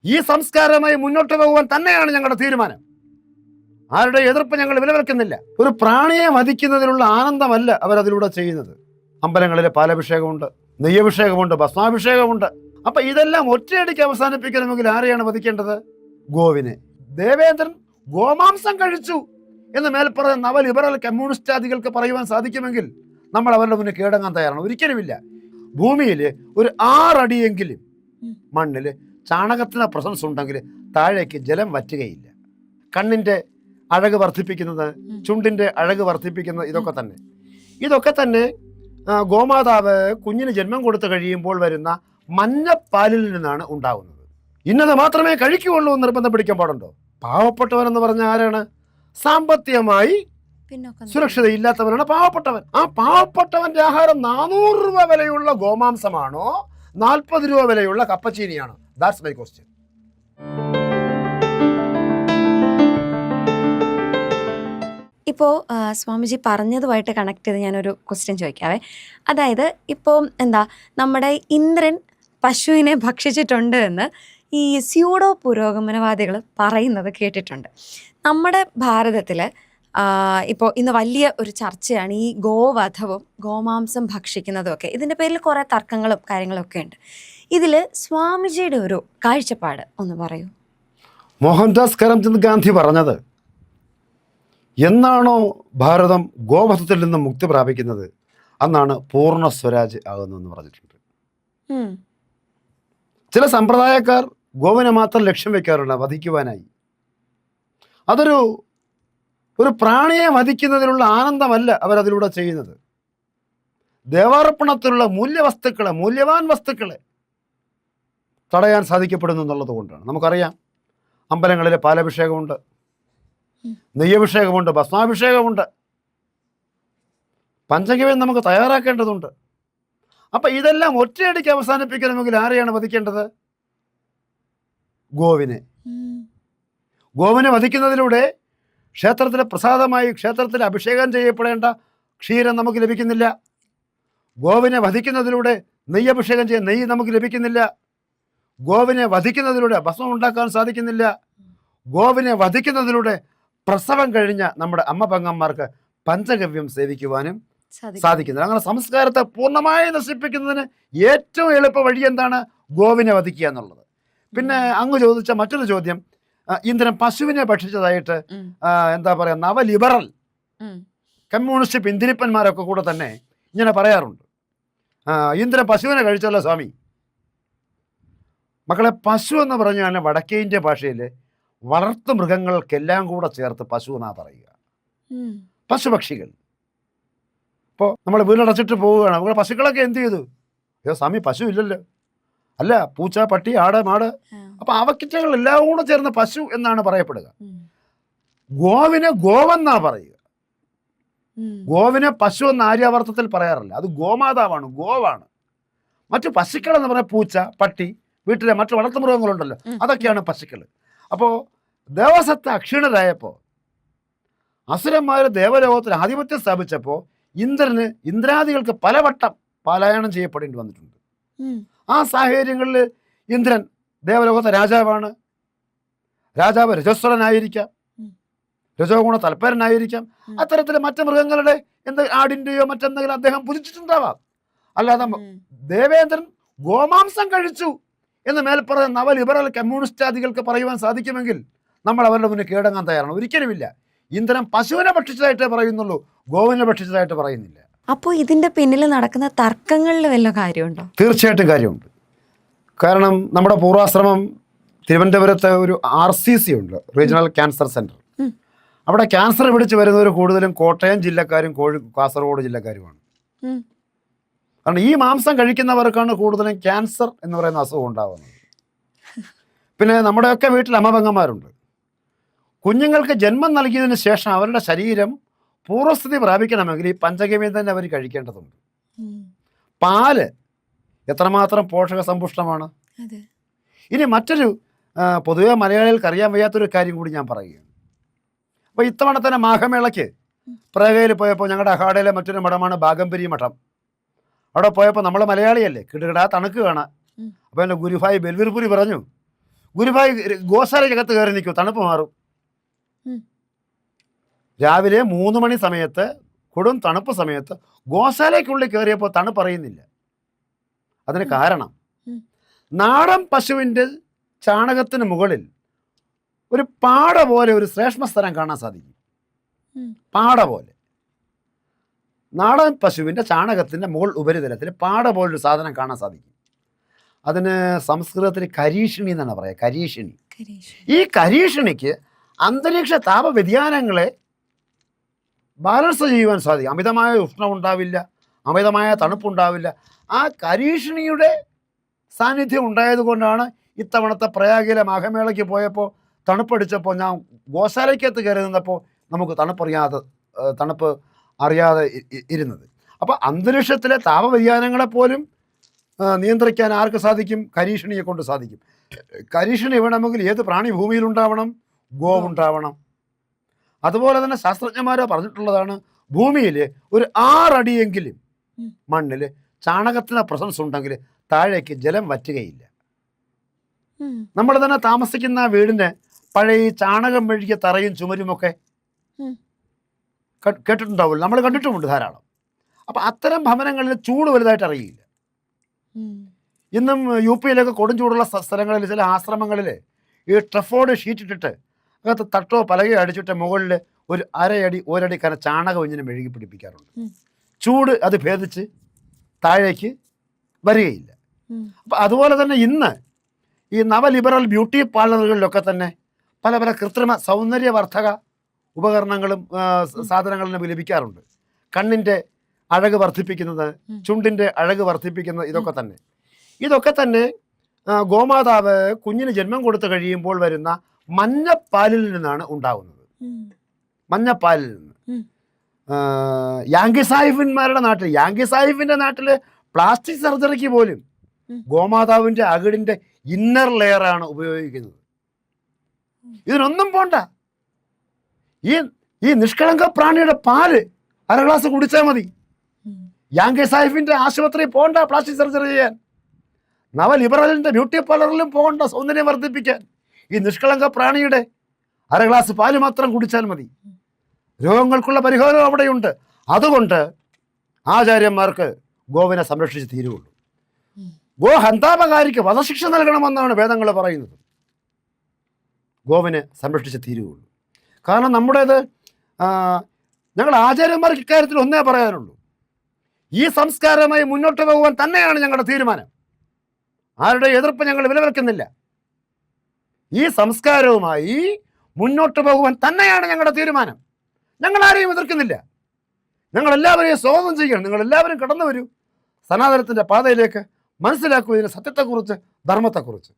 ഈ സംസ്കാരമായി മുന്നോട്ട് പോകുവാൻ തന്നെയാണ് ഞങ്ങളുടെ തീരുമാനം. ആരുടെ എതിർപ്പ് ഞങ്ങൾ വിലവെക്കുന്നില്ല. ഒരു പ്രാണിയെ വധിക്കുന്നതിനുള്ള ആനന്ദമല്ല അവരതിലൂടെ ചെയ്യുന്നത്. അമ്പലങ്ങളിൽ പാലഭിഷേകമുണ്ട്, നെയ്യഭിഷേകമുണ്ട്, ഭസ്മാഭിഷേകമുണ്ട്. അപ്പൊ ഇതെല്ലാം ഒറ്റയടിക്ക് അവസാനിപ്പിക്കണമെങ്കിൽ ആരെയാണ് വധിക്കേണ്ടത്? ഗോവിനെ. ദേവേന്ദ്രൻ ഗോമാംസം കഴിച്ചു എന്ന് മേൽപ്പറഞ്ഞ നവ ലിബറൽ കമ്മ്യൂണിസ്റ്റാദികൾക്ക് പറയുവാൻ സാധിക്കുമെങ്കിൽ നമ്മൾ അവരുടെ മുന്നിൽ കീഴടങ്ങാൻ തയ്യാറാണ്. ഒരിക്കലുമില്ല. ഭൂമിയിൽ ഒരു 6 അടിയെങ്കിലും മണ്ണിൽ ചാണകത്തിന് പ്രസൻസ് ഉണ്ടെങ്കിൽ താഴേക്ക് ജലം വറ്റുകയില്ല. കണ്ണിൻ്റെ അഴക് വർദ്ധിപ്പിക്കുന്നത്, ചുണ്ടിൻ്റെ അഴക് വർദ്ധിപ്പിക്കുന്നത് ഇതൊക്കെ തന്നെ ഗോമാതാവ് കുഞ്ഞിന് ജന്മം കൊടുത്തു കഴിയുമ്പോൾ വരുന്ന മഞ്ഞപ്പാലിൽ നിന്നാണ് ഉണ്ടാകുന്നത്. ഇന്നത് മാത്രമേ കഴിക്കുകയുള്ളൂ എന്ന് നിർബന്ധം പിടിക്കാൻ പാടുണ്ടോ? പാവപ്പെട്ടവനെന്ന് പറഞ്ഞ ആരാണ്? സാമ്പത്തികമായി സുരക്ഷിതയില്ലാത്തവനാണ് പാവപ്പെട്ടവൻ. ആ പാവപ്പെട്ടവന്റെ ആഹാരം 400 രൂപ വിലയുള്ള ഗോമാംസമാണോ 40 രൂപ വിലയുള്ള കപ്പച്ചീനിയാണോ? That's my question. ഇപ്പോൾ സ്വാമിജി പറഞ്ഞതുമായിട്ട് കണക്ട് ചെയ്ത് ഞാനൊരു ക്വസ്റ്റ്യൻ ചോദിക്കാവേ. അതായത് ഇപ്പോൾ നമ്മുടെ ഇന്ദ്രൻ പശുവിനെ ഭക്ഷിച്ചിട്ടുണ്ട് എന്ന് ഈ സ്യൂഡോ പുരോഗമനവാദികൾ പറയുന്നത് കേട്ടിട്ടുണ്ട്. നമ്മുടെ ഭാരതത്തിൽ ഇപ്പോൾ ഇന്ന് വലിയ ഒരു ചർച്ചയാണ് ഈ ഗോവധവും ഗോമാംസം ഭക്ഷിക്കുന്നതും ഒക്കെ. ഇതിൻ്റെ പേരിൽ കുറേ തർക്കങ്ങളും കാര്യങ്ങളൊക്കെ ഉണ്ട്. ഇതിൽ സ്വാമിജിയുടെ ഒരു കാഴ്ചപ്പാട് ഒന്ന് പറയൂ. മോഹൻദാസ് കരംചന്ദ് ഗാന്ധി പറഞ്ഞത്, എന്നാണോ ഭാരതം ഗോവധത്തിൽ നിന്ന് മുക്തി പ്രാപിക്കുന്നത് അന്നാണ് പൂർണ്ണ സ്വരാജ് ആകുന്നതെന്ന് പറഞ്ഞിട്ടുണ്ട്. ചില സമ്പ്രദായക്കാർ ഗോവിനെ മാത്രം ലക്ഷ്യം വെക്കാറുണ്ട് വധിക്കുവാനായി. ഒരു പ്രാണിയെ വധിക്കുന്നതിനുള്ള ആനന്ദമല്ല അവരതിലൂടെ ചെയ്യുന്നത്. ദേവാർപ്പണത്തിലുള്ള മൂല്യവാൻ വസ്തുക്കളെ തടയാൻ സാധിക്കപ്പെടുന്നു എന്നുള്ളത് കൊണ്ടാണ്. നമുക്കറിയാം, അമ്പലങ്ങളിൽ പാലഭിഷേകമുണ്ട്, നെയ്യഭിഷേകമുണ്ട്, ഭസ്മാഭിഷേകമുണ്ട്, പഞ്ചഗവ്യം നമുക്ക് തയ്യാറാക്കേണ്ടതുണ്ട്. അപ്പം ഇതെല്ലാം ഒറ്റയടിക്ക് അവസാനിപ്പിക്കണമെങ്കിൽ ആരെയാണ് വധിക്കേണ്ടത്? ഗോവിനെ. ഗോവിനെ വധിക്കുന്നതിലൂടെ ക്ഷേത്രത്തിലെ പ്രസാദമായി ക്ഷേത്രത്തിൽ അഭിഷേകം ചെയ്യപ്പെടേണ്ട ക്ഷീരം നമുക്ക് ലഭിക്കുന്നില്ല. ഗോവിനെ വധിക്കുന്നതിലൂടെ നെയ്യഭിഷേകം ചെയ്യാൻ നെയ്യ് നമുക്ക് ലഭിക്കുന്നില്ല. ഗോവിനെ വധിക്കുന്നതിലൂടെ ഭസ്മം ഉണ്ടാക്കാൻ സാധിക്കുന്നില്ല. ഗോവിനെ വധിക്കുന്നതിലൂടെ പ്രസവം കഴിഞ്ഞ നമ്മുടെ അമ്മ പെങ്ങന്മാർക്ക് പഞ്ചഗവ്യം സേവിക്കുവാനും സാധിക്കുന്നില്ല. അങ്ങനെ സംസ്കാരത്തെ പൂർണ്ണമായി നശിപ്പിക്കുന്നതിന് ഏറ്റവും എളുപ്പ വഴി എന്താണ്? ഗോവിനെ വധിക്കുക എന്നുള്ളത്. പിന്നെ അങ്ങ് ചോദിച്ച മറ്റൊരു ചോദ്യം, ഇന്ദ്രൻ പശുവിനെ ഭക്ഷിച്ചതായിട്ട് എന്താ പറയാ, നവ ലിബറൽ കമ്മ്യൂണിസ്റ്റ് പിന്തിരിപ്പന്മാരൊക്കെ കൂടെ തന്നെ ഇങ്ങനെ പറയാറുണ്ട്. ഇന്ദ്രൻ പശുവിനെ കഴിച്ചല്ലോ സ്വാമി. മക്കളെ, പശു എന്ന് പറഞ്ഞാൽ വടക്കേ ഇന്ത്യ ഭാഷയിൽ വളർത്തു മൃഗങ്ങൾക്കെല്ലാം കൂടെ ചേർത്ത് പശു എന്നാ പറയുക. പശുപക്ഷികൾ. ഇപ്പോൾ നമ്മൾ വീടടച്ചിട്ട് പോവുകയാണ്, നമ്മുടെ പശുക്കളൊക്കെ എന്ത് ചെയ്തു? അയ്യോ സ്വാമി, പശു ഇല്ലല്ലോ. അല്ല, പൂച്ച, പട്ടി, ആട്, മാട്, അപ്പൊ അവക്കിറ്റകൾ എല്ലാം കൂടെ ചേർന്ന് പശു എന്നാണ് പറയപ്പെടുക. ഗോവിനെ ഗോവെന്നാ പറയുക. ഗോവിനെ പശു എന്ന ആര്യാവർത്തത്തിൽ പറയാറില്ല. അത് ഗോമാതാവാണ്, ഗോവാണ്. മറ്റു പശുക്കൾ എന്ന് പറഞ്ഞാൽ പൂച്ച, പട്ടി, വീട്ടിലെ മറ്റു വളർത്തുമൃഗങ്ങളുണ്ടല്ലോ, അതൊക്കെയാണ് പശുക്കൾ. അപ്പോൾ ദേവസത്ത അക്ഷീണരായപ്പോൾ അസുരന്മാർ ദേവലോകത്തിൽ ആധിപത്യം സ്ഥാപിച്ചപ്പോൾ ഇന്ദ്രാദികൾക്ക് പലവട്ടം പലായനം ചെയ്യപ്പെടേണ്ടി വന്നിട്ടുണ്ട്. ആ സാഹചര്യങ്ങളിൽ ഇന്ദ്രൻ ദേവലോകത്തെ രാജാവാണ്. രാജാവ് രജസ്വരനായിരിക്കാം, രജോ ഗുണ തൽപരനായിരിക്കാം. അത്തരത്തിൽ മറ്റു മൃഗങ്ങളുടെ ആടിൻ്റെയോ മറ്റെന്തെങ്കിലും അദ്ദേഹം പുജിച്ചിട്ടുണ്ടാവാം. അല്ലാതെ ദേവേന്ദ്രൻ ഗോമാംസം കഴിച്ചു എന്ന് മേൽപ്പറഞ്ഞ നവ ലിബറൽ കമ്മ്യൂണിസ്റ്റാദികൾക്ക് പറയുവാൻ സാധിക്കുമെങ്കിൽ നമ്മൾ അവരുടെ മുന്നിൽ കീഴടങ്ങാൻ തയ്യാറാണ്. ഒരിക്കലുമില്ല. ഇന്ദ്രൻ പശുവിനെ ഭക്ഷിച്ചതായിട്ടേ പറയുന്നുള്ളൂ, ഗോവിനെ ഭക്ഷിച്ചതായിട്ട് പറയുന്നില്ല. അപ്പോൾ ഇതിന്റെ പിന്നിൽ നടക്കുന്ന തർക്കങ്ങളിൽ വല്ല കാര്യമുണ്ടോ? തീർച്ചയായിട്ടും കാര്യമുണ്ട്. കാരണം നമ്മുടെ പൂർവാശ്രമം തിരുവനന്തപുരത്ത് ഒരു RCC ഉണ്ട്, റീജിയണൽ ക്യാൻസർ സെന്റർ. അവിടെ ക്യാൻസർ പിടിച്ച് വരുന്നവർ കൂടുതലും കോട്ടയം ജില്ലക്കാരും കാസർഗോഡ് ജില്ലക്കാരുമാണ്. കാരണം ഈ മാംസം കഴിക്കുന്നവർക്കാണ് കൂടുതലും ക്യാൻസർ എന്ന് പറയുന്ന അസുഖം ഉണ്ടാകുന്നത്. പിന്നെ നമ്മുടെയൊക്കെ വീട്ടിൽ അമ്മപെങ്ങന്മാരുണ്ട്. കുഞ്ഞുങ്ങൾക്ക് ജന്മം നൽകിയതിന് ശേഷം അവരുടെ ശരീരം പൂർവ്വസ്ഥിതി പ്രാപിക്കണമെങ്കിൽ ഈ പഞ്ചഗവ്യം തന്നെ അവർ കഴിക്കേണ്ടതുണ്ട്. പാല് എത്രമാത്രം പോഷക സമ്പുഷ്ടമാണ്. ഇനി മറ്റൊരു പൊതുവെ മലയാളികൾക്ക് അറിയാൻ വയ്യാത്തൊരു കാര്യം കൂടി ഞാൻ പറയുകയാണ്. അപ്പോൾ ഇത്തവണ തന്നെ മാഘമേളയ്ക്ക് പ്രേഗയിൽ പോയപ്പോൾ ഞങ്ങളുടെ അഖാഡയിലെ മറ്റൊരു മഠമാണ് ബാഗംപരി മഠം. അവിടെ പോയപ്പോൾ നമ്മൾ മലയാളിയല്ലേ, കിടുകിടാ തണുക്ക് കാണാം. അപ്പോൾ എൻ്റെ ഗുരുഭായി ബൽവീർപുരി പറഞ്ഞു, ഗുരുവായൂർ ഗോശാലയ്ക്കകത്ത് കയറി നിൽക്കും, തണുപ്പ് മാറും. രാവിലെ 3 മണി സമയത്ത് കൊടും തണുപ്പ് സമയത്ത് ഗോശാലയ്ക്കുള്ളിൽ കയറിയപ്പോൾ തണുപ്പറിയുന്നില്ല. അതിന് കാരണം നാടൻ പശുവിൻ്റെ ചാണകത്തിന് മുകളിൽ ഒരു പാട പോലെ ഒരു ശ്രേഷ്മസ്ഥലം കാണാൻ സാധിക്കും. പാട പോലെ നാടൻ പശുവിൻ്റെ ചാണകത്തിൻ്റെ മുകൾ ഉപരിതലത്തിൽ പാട പോലൊരു സാധനം കാണാൻ സാധിക്കും. അതിന് സംസ്കൃതത്തിൽ കരീഷിണി എന്നാണ് പറയുക. കരീഷിണി. ഈ കരീഷിണിക്ക് അന്തരീക്ഷ താപ വ്യതിയാനങ്ങളെ ബാലൻസ് ചെയ്യുവാൻ സാധിക്കും. അമിതമായ ഉഷ്ണം ഉണ്ടാവില്ല, അമിതമായ തണുപ്പുണ്ടാവില്ല. ആ കരീഷിണിയുടെ സാന്നിധ്യം ഉണ്ടായതുകൊണ്ടാണ് ഇത്തവണത്തെ പ്രയാഗിലെ മാഘമേളയ്ക്ക് പോയപ്പോൾ തണുപ്പടിച്ചപ്പോൾ ഞാൻ ഗോശാലയ്ക്കകത്ത് കയറി നിന്നപ്പോൾ നമുക്ക് തണുപ്പ് അറിയാതെ ഇരുന്നത്. അപ്പോൾ അന്തരീക്ഷത്തിലെ താപവ്യതിയാനങ്ങളെപ്പോലും നിയന്ത്രിക്കാൻ ആർക്ക് സാധിക്കും? കരീഷിണിയെ കൊണ്ട് സാധിക്കും. കരീഷിണി വേണമെങ്കിൽ ഏത് പ്രാണി ഭൂമിയിലുണ്ടാവണം? ഗോവുണ്ടാവണം. അതുപോലെ തന്നെ ശാസ്ത്രജ്ഞന്മാരോ പറഞ്ഞിട്ടുള്ളതാണ്, ഭൂമിയിൽ ഒരു 6 അടിയെങ്കിലും മണ്ണിൽ ചാണകത്തിന് പ്രസൻസ് ഉണ്ടെങ്കിൽ താഴേക്ക് ജലം വറ്റുകയില്ല. നമ്മൾ തന്നെ താമസിക്കുന്ന വീടിന് പഴയ ചാണകം മെഴുകിയ തറയും ചുമരുമൊക്കെ കേട്ടിട്ടുണ്ടാവില്ല, നമ്മൾ കണ്ടിട്ടുമുണ്ട് ധാരാളം. അപ്പം അത്തരം ഭവനങ്ങളിൽ ചൂട് വലുതായിട്ട് അറിയില്ല. ഇന്നും യു പിയിലൊക്കെ കൊടും ചൂടുള്ള സ്ഥലങ്ങളിൽ ചില ആശ്രമങ്ങളിൽ ഈ ട്രഫോഡ് ഷീറ്റ് ഇട്ടിട്ട് അകത്ത് തട്ടോ പലകയോ അടിച്ചിട്ട് മുകളിൽ ഒരു 1/2 അടി 1 അടി കന ചാണകം ഇങ്ങനെ മെഴുകി പിടിപ്പിക്കാറുണ്ട്. ചൂട് അത് ഭേദിച്ച് താഴേക്ക് വരികയില്ല. അപ്പം അതുപോലെ തന്നെ ഇന്ന് ഈ നവലിബറൽ ബ്യൂട്ടി പാർലറുകളിലൊക്കെ തന്നെ പല പല കൃത്രിമ സൗന്ദര്യവർദ്ധക ഉപകരണങ്ങളും സാധനങ്ങളും നമുക്ക് ലഭിക്കാറുണ്ട്. കണ്ണിൻ്റെ അഴക് വർദ്ധിപ്പിക്കുന്നത്, ചുണ്ടിൻ്റെ അഴക് വർദ്ധിപ്പിക്കുന്നത്, ഇതൊക്കെ തന്നെ ഗോമാതാവ് കുഞ്ഞിന് ജന്മം കൊടുത്തു കഴിയുമ്പോൾ വരുന്ന മഞ്ഞപ്പാലിൽ നിന്നാണ് ഉണ്ടാകുന്നത്. മഞ്ഞപ്പാലിൽ നിന്ന് യാങ്കി സാഹിബിൻ്റെ നാട്ടിൽ പ്ലാസ്റ്റിക് സർജറിക്ക് പോലും ഗോമാതാവിൻ്റെ അകിടിൻ്റെ ഇന്നർ ലെയറാണ് ഉപയോഗിക്കുന്നത്. ഇതിനൊന്നും പോണ്ട, ഈ നിഷ്കളങ്ക പ്രാണിയുടെ പാല് 1/2 ഗ്ലാസ് കുടിച്ചാൽ മതി. യാങ്കി സാഹിബിൻ്റെ ആശുപത്രി പോകണ്ട പ്ലാസ്റ്റിക് സർജറി ചെയ്യാൻ, നവലിബറലിൻ്റെ ബ്യൂട്ടി പാർലറിലും പോകണ്ട സൗന്ദര്യം വർദ്ധിപ്പിക്കാൻ. ഈ നിഷ്കളങ്ക പ്രാണിയുടെ 1/2 ഗ്ലാസ് പാല് മാത്രം കുടിച്ചാൽ മതി. രോഗങ്ങൾക്കുള്ള പരിഹാരം അവിടെയുണ്ട്. അതുകൊണ്ട് ആചാര്യന്മാർക്ക് ഗോവിനെ സംരക്ഷിച്ച് തീരുള്ളൂ. ഗോ ഹന്താപകാരിക്ക് വധശിക്ഷ നൽകണമെന്നാണ് വേദങ്ങൾ പറയുന്നത്. ഗോവിനെ സംരക്ഷിച്ച് തീരുകയുള്ളൂ. കാരണം നമ്മുടേത് ഞങ്ങൾ ആചാര്യന്മാർക്ക് ഇക്കാര്യത്തിൽ ഒന്നേ പറയാനുള്ളൂ, ഈ സംസ്കാരമായി മുന്നോട്ട് പോകുവാൻ തന്നെയാണ് ഞങ്ങളുടെ തീരുമാനം. ആരുടെ എതിർപ്പ് ഞങ്ങൾ വിലവെക്കുന്നില്ല. ഈ സംസ്കാരവുമായി മുന്നോട്ട് പോകുവാൻ തന്നെയാണ് ഞങ്ങളുടെ തീരുമാനം. ഞങ്ങൾ ആരെയും എതിർക്കുന്നില്ല. ഞങ്ങളെല്ലാവരെയും സ്വാഗതം ചെയ്യണം. നിങ്ങളെല്ലാവരും കടന്നു വരൂ, സനാതനത്തിൻ്റെ പാതയിലേക്ക് മനസ്സിലാക്കൂ ഇതിൻ്റെ സത്യത്തെക്കുറിച്ച്, ധർമ്മത്തെക്കുറിച്ച്.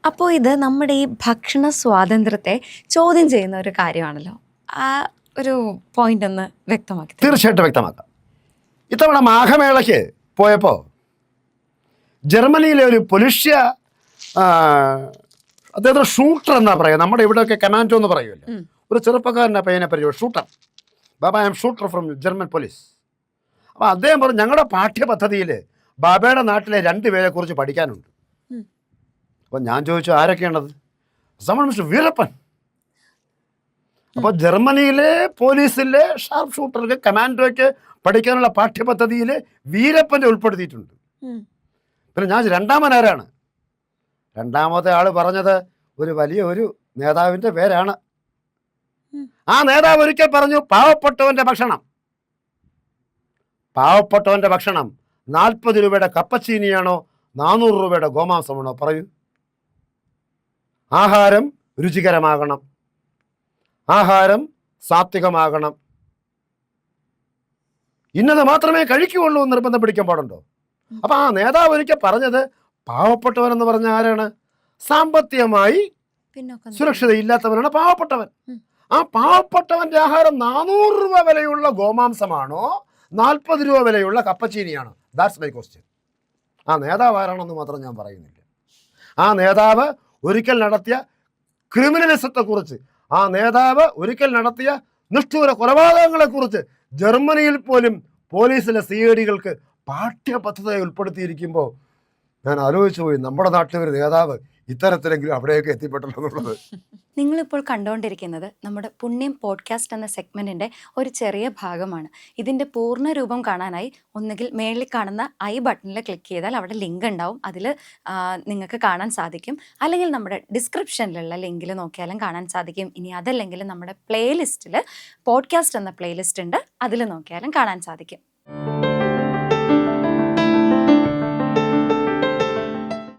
അപ്പോൾ ഇത് നമ്മുടെ ഈ ഭക്ഷണ സ്വാതന്ത്ര്യത്തെ ചോദ്യം ചെയ്യുന്ന ഒരു കാര്യമാണല്ലോ. ആ ഒരു പോയിന്റ് ഒന്ന് വ്യക്തമാക്കി. തീർച്ചയായിട്ടും വ്യക്തമാക്കാം. ഇത്തവണ മാഘമേളയ്ക്ക് പോയപ്പോൾ ജർമ്മനിയിലെ ഒരു പൊലിഷ്യ അദ്ദേഹത്തിന് ഷൂട്ടർ എന്നാ പറയുക, നമ്മുടെ ഇവിടെയൊക്കെ കമാൻഡോ എന്ന് പറയുമല്ലോ, ഒരു ചെറുപ്പക്കാരൻ്റെ പയ്യനെ പരിചയം, shooter. Baba I M shooter from German police. അപ്പോൾ അദ്ദേഹം പറഞ്ഞു, ഞങ്ങളുടെ പാഠ്യപദ്ധതിയിൽ ബാബയുടെ നാട്ടിലെ 2 പേരെ കുറിച്ച് പഠിക്കാനുണ്ട്. അപ്പോൾ ഞാൻ ചോദിച്ചു, ആരൊക്കെയാണത്? മിസ്റ്റർ വീരപ്പൻ. അപ്പോൾ ജർമ്മനിയിലെ പോലീസിലെ ഷാർപ്പ് ഷൂട്ടർക്ക്, കമാൻഡോയ്ക്ക് പഠിക്കാനുള്ള പാഠ്യപദ്ധതിയിൽ വീരപ്പൻ്റെ ഉൾപ്പെടുത്തിയിട്ടുണ്ട്. പിന്നെ ഞാൻ രണ്ടാമനാരാണ്? രണ്ടാമത്തെ ആൾ പറഞ്ഞത് ഒരു വലിയ നേതാവിൻ്റെ പേരാണ്. ആ നേതാവ് ഒരിക്കൽ പറഞ്ഞു, പാവപ്പെട്ടവൻ്റെ ഭക്ഷണം 40 രൂപയുടെ കപ്പച്ചീനിയാണോ 400 രൂപയുടെ ഗോമാംസമാണോ? പറയൂ. ആഹാരം രുചികരമാകണം, ആഹാരം സാത്വികമാകണം, ഇന്നത് മാത്രമേ കഴിക്കുകയുള്ളൂ എന്ന് നിർബന്ധം പിടിക്കാൻ പാടുണ്ടോ? അപ്പം ആ നേതാവ് ഒരിക്കൽ പറഞ്ഞത്, പാവപ്പെട്ടവൻ എന്ന് പറഞ്ഞ ആരാണ്? സാമ്പത്തികമായി സുരക്ഷിതയില്ലാത്തവനാണ് പാവപ്പെട്ടവൻ. ആ പാവപ്പെട്ടവൻ്റെ ആഹാരം 400 രൂപ വിലയുള്ള ഗോമാംസമാണോ 40 രൂപ വിലയുള്ള കപ്പച്ചീനിയാണോ? That's my question. ആ നേതാവ് ആരാണെന്ന് മാത്രം ഞാൻ പറയുന്നില്ല. ആ നേതാവ് ഒരിക്കൽ നടത്തിയ ക്രിമിനലിസത്തെക്കുറിച്ച്, ആ നേതാവ് ഒരിക്കൽ നടത്തിയ നിഷ്ഠൂര കൊലപാതകങ്ങളെക്കുറിച്ച് ജർമ്മനിയിൽ പോലും പോലീസിലെ CID-കൾക്ക് പാഠ്യപദ്ധതി ഉൾപ്പെടുത്തിയിരിക്കുമ്പോൾ ഞാൻ ആലോചിച്ചു പോയി, നമ്മുടെ നാട്ടിലെ ഒരു നേതാവ് ഇത്തരത്തിലെങ്കിലും അവിടെയൊക്കെ എത്തിപ്പെട്ടല്ലോ എന്നുള്ളത്. നിങ്ങളിപ്പോൾ കണ്ടുകൊണ്ടിരിക്കുന്നത് നമ്മുടെ പുണ്യം പോഡ്കാസ്റ്റ് എന്ന സെഗ്മെൻറ്റിൻ്റെ ഒരു ചെറിയ ഭാഗമാണ്. ഇതിൻ്റെ പൂർണ്ണ രൂപം കാണാനായി ഒന്നുകിൽ മേളിൽ കാണുന്ന ഐ ബട്ടണിൽ ക്ലിക്ക് ചെയ്താൽ അവിടെ ലിങ്ക് ഉണ്ടാവും, അതിൽ നിങ്ങൾക്ക് കാണാൻ സാധിക്കും. അല്ലെങ്കിൽ നമ്മുടെ ഡിസ്ക്രിപ്ഷനിലുള്ള ലിങ്കിൽ നോക്കിയാലും കാണാൻ സാധിക്കും. ഇനി അതല്ലെങ്കിൽ നമ്മുടെ പ്ലേലിസ്റ്റിൽ പോഡ്കാസ്റ്റ് എന്ന പ്ലേലിസ്റ്റ് ഉണ്ട്, അതിൽ നോക്കിയാലും കാണാൻ സാധിക്കും.